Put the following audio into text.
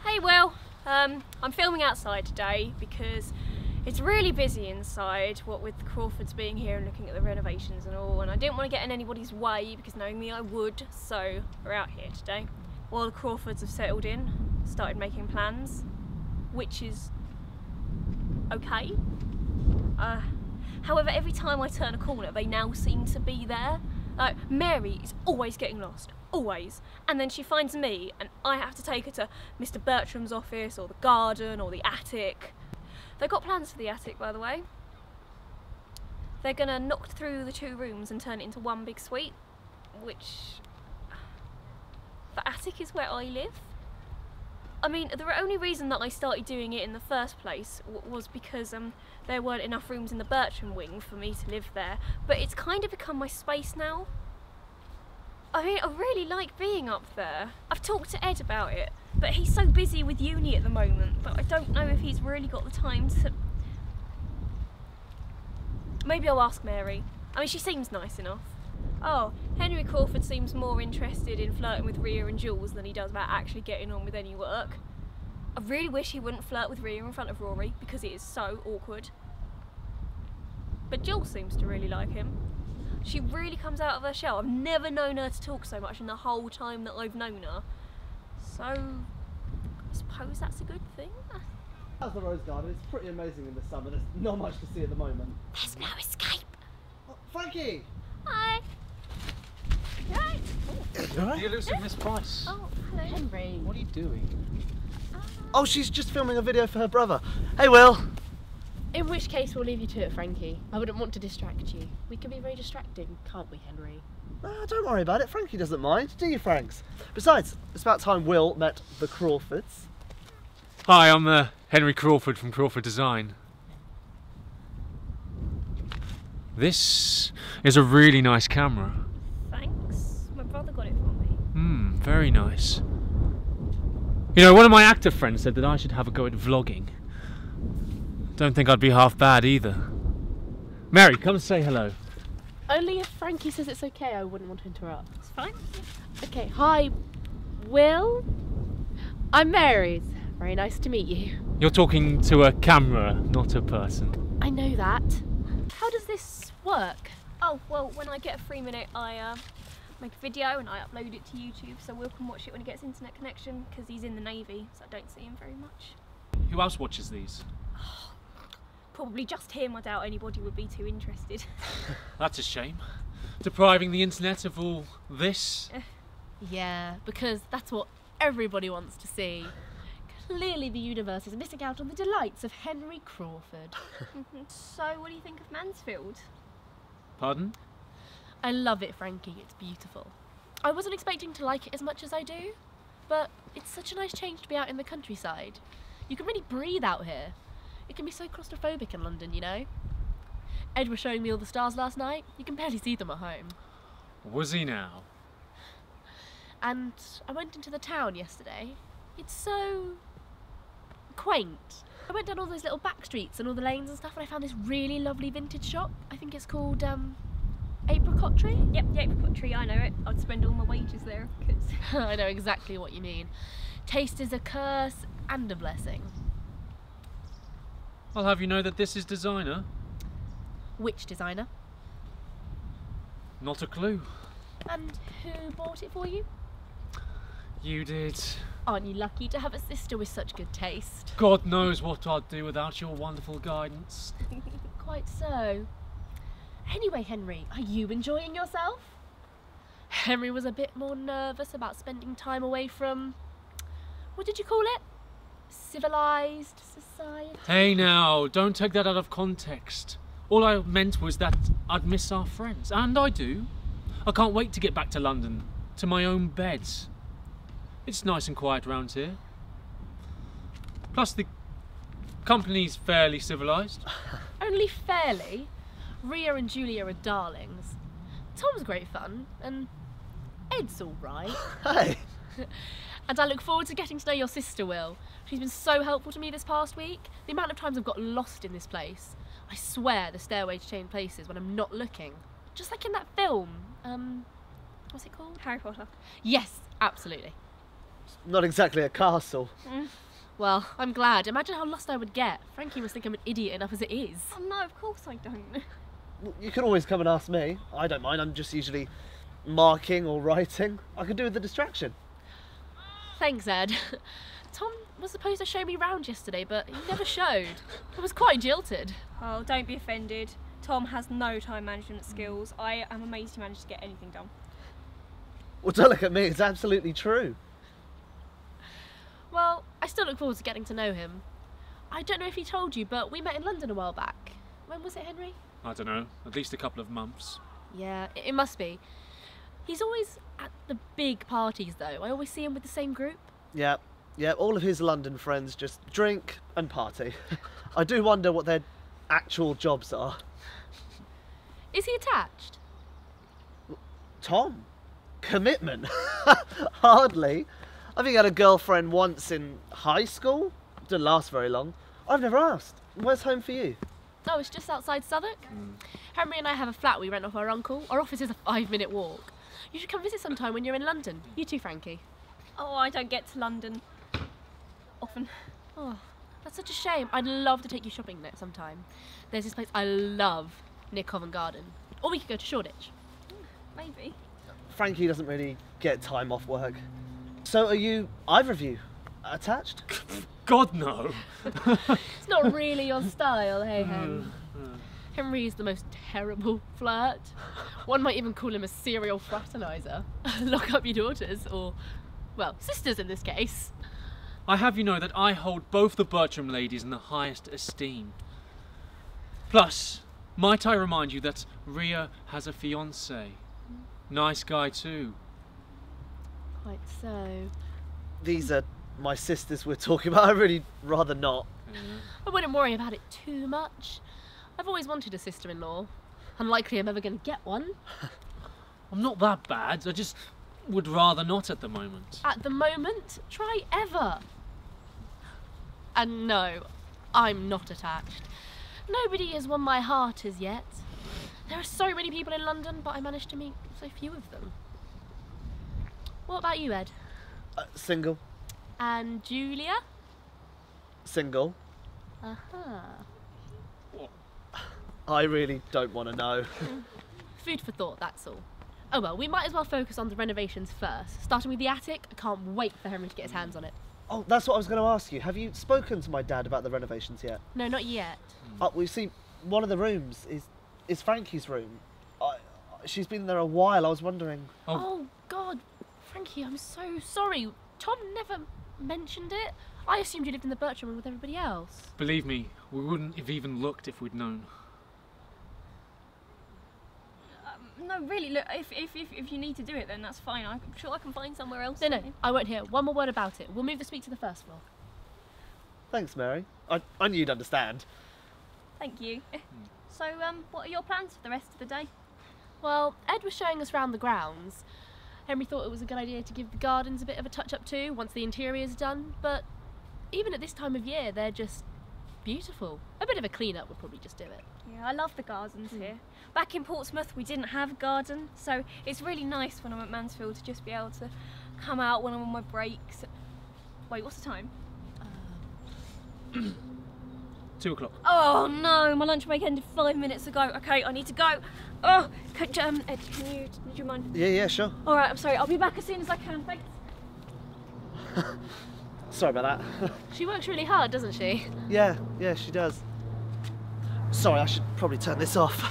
Hey Will, I'm filming outside today because it's really busy inside, what with the Crawfords being here and looking at the renovations and all, and I didn't want to get in anybody's way because knowing me I would, so we're out here today. While the Crawfords have settled in, started making plans, which is okay. However, every time I turn a corner they now seem to be there. Mary is always getting lost, always, and then she finds me and I have to take her to Mr. Bertram's office or the garden or the attic. They've got plans for the attic, by the way. They're gonna knock through the 2 rooms and turn it into one big suite, which the attic is where I live. I mean, the only reason that I started doing it in the first place was because there weren't enough rooms in the Bertram wing for me to live there, but it's kind of become my space now. I mean, I really like being up there. I've talked to Ed about it, but he's so busy with uni at the moment that I don't know if he's really got the time to... Maybe I'll ask Mary. I mean, she seems nice enough. Oh, Henry Crawford seems more interested in flirting with Rhea and Jules than he does about actually getting on with any work. I really wish he wouldn't flirt with Rhea in front of Rory because it is so awkward. But Jules seems to really like him. She really comes out of her shell. I've never known her to talk so much in the whole time that I've known her. So, I suppose that's a good thing. How's the rose garden? It's pretty amazing in the summer. There's not much to see at the moment. There's no escape. Oh, Frankie! Hi. Right. The elusive Miss Price. Oh, hello. Henry. What are you doing? Oh, she's just filming a video for her brother. Hey, Will. In which case we'll leave you to it, Frankie. I wouldn't want to distract you. We can be very distracting, can't we, Henry? Don't worry about it. Frankie doesn't mind, do you, Franks? Besides, it's about time Will met the Crawfords. Hi, I'm Henry Crawford from Crawford Design. This is a really nice camera. Thanks. My brother got it for me. Very nice. You know, one of my actor friends said that I should have a go at vlogging. Don't think I'd be half bad either. Mary, come and say hello. Only if Frankie says it's okay, I wouldn't want to interrupt. It's fine. Okay, hi, Will. I'm Mary. Very nice to meet you. You're talking to a camera, not a person. I know that. How does this work? Oh, well, when I get a free minute, I make a video and I upload it to YouTube so Will can watch it when he gets internet connection because he's in the Navy, so I don't see him very much. Who else watches these? Probably just him. I doubt anybody would be too interested. That's a shame. Depriving the internet of all this. Yeah, because that's what everybody wants to see. Clearly the universe is missing out on the delights of Henry Crawford. So, what do you think of Mansfield? Pardon? I love it, Frankie. It's beautiful. I wasn't expecting to like it as much as I do, but it's such a nice change to be out in the countryside. You can really breathe out here. It can be so claustrophobic in London, you know. Ed was showing me all the stars last night. You can barely see them at home. Was he now? And I went into the town yesterday. It's so quaint. I went down all those little back streets and all the lanes and stuff and I found this really lovely vintage shop. I think it's called Apricot Tree? Yep, the Apricot Tree, I know it. I'd spend all my wages there. Cause I know exactly what you mean. Taste is a curse and a blessing. I'll have you know that this is designer. Which designer? Not a clue. And who bought it for you? You did. Aren't you lucky to have a sister with such good taste? God knows what I'd do without your wonderful guidance. Quite so. Anyway, Henry, are you enjoying yourself? Henry was a bit more nervous about spending time away from... what did you call it? Civilised society? Hey now, don't take that out of context. All I meant was that I'd miss our friends, and I do. I can't wait to get back to London, to my own bed. It's nice and quiet round here. Plus the company's fairly civilised. Only fairly? Rhea and Julia are darlings. Tom's great fun, and Ed's alright. Hey! And I look forward to getting to know your sister, Will. She's been so helpful to me this past week. The amount of times I've got lost in this place. I swear the stairway to change places when I'm not looking. Just like in that film. What's it called? Harry Potter. Yes, absolutely. It's not exactly a castle. Well, I'm glad. Imagine how lost I would get. Frankie must think I'm an idiot enough as it is. Oh no, of course I don't. Well, you can always come and ask me. I don't mind. I'm just usually marking or writing. I could do with the distraction. Thanks, Ed. Tom was supposed to show me round yesterday, but he never showed. I was quite jilted. Oh, don't be offended. Tom has no time management skills. I am amazed he managed to get anything done. Well, don't look at me. It's absolutely true. Well, I still look forward to getting to know him. I don't know if he told you, but we met in London a while back. When was it, Henry? I don't know, at least a couple of months. Yeah, it must be. He's always at the big parties, though. I always see him with the same group. Yeah, all of his London friends just drink and party. I do wonder what their actual jobs are. Is he attached? Tom? Commitment? Hardly. I think I had a girlfriend once in high school. Didn't last very long. I've never asked. Where's home for you? Oh, it's just outside Southwark. Henry and I have a flat we rent off our uncle. Our office is a 5-minute walk. You should come visit sometime when you're in London. You too, Frankie. Oh, I don't get to London often. Oh, that's such a shame. I'd love to take you shopping next sometime. There's this place I love near Covent Garden. Or we could go to Shoreditch. Maybe. Frankie doesn't really get time off work. So are you, either of you, attached? God, no! It's not really your style, hey, Hen. Henry is the most terrible flirt. One might even call him a serial fraterniser. Lock up your daughters, or, well, sisters in this case. I have you know that I hold both the Bertram ladies in the highest esteem. Plus, might I remind you that Ria has a fiancé. Nice guy too. Quite so. These are my sisters we're talking about. I'd really rather not. I wouldn't worry about it too much. I've always wanted a sister-in-law. Unlikely I'm ever going to get one. I'm not that bad, I just would rather not at the moment. At the moment, try ever. And no, I'm not attached. Nobody has won my heart as yet. There are so many people in London, but I managed to meet so few of them. What about you, Ed? Single. And Julia? Single. I really don't want to know. Food for thought, that's all. Oh well, we might as well focus on the renovations first. Starting with the attic, I can't wait for Henry to get his hands on it. Oh, that's what I was going to ask you. Have you spoken to my dad about the renovations yet? No, not yet. We see one of the rooms is Frankie's room. She's been there a while. I was wondering. Oh God, Frankie, I'm so sorry. Tom never mentioned it. I assumed you lived in the Bertram room with everybody else. Believe me, we wouldn't have even looked if we'd known. No, really, look, if you need to do it, then that's fine. I'm sure I can find somewhere else. No, I won't hear one more word about it. We'll move the suite to the first floor. Thanks, Mary. I knew you'd understand. Thank you. So, what are your plans for the rest of the day? Well, Ed was showing us round the grounds. Henry thought it was a good idea to give the gardens a bit of a touch-up too, once the interior's done, but even at this time of year, they're just beautiful. A bit of a clean-up would probably just do it. Yeah, I love the gardens here. Back in Portsmouth, we didn't have a garden, so it's really nice when I'm at Mansfield to just be able to come out when I'm on my breaks. Wait, what's the time? 2 o'clock. Oh no, my lunch break ended 5 minutes ago. Okay, I need to go. Oh, Ed, do you mind? Yeah, sure. All right, I'm sorry. I'll be back as soon as I can. Thanks. Sorry about that. She works really hard, doesn't she? Yeah, she does. Sorry, I should probably turn this off.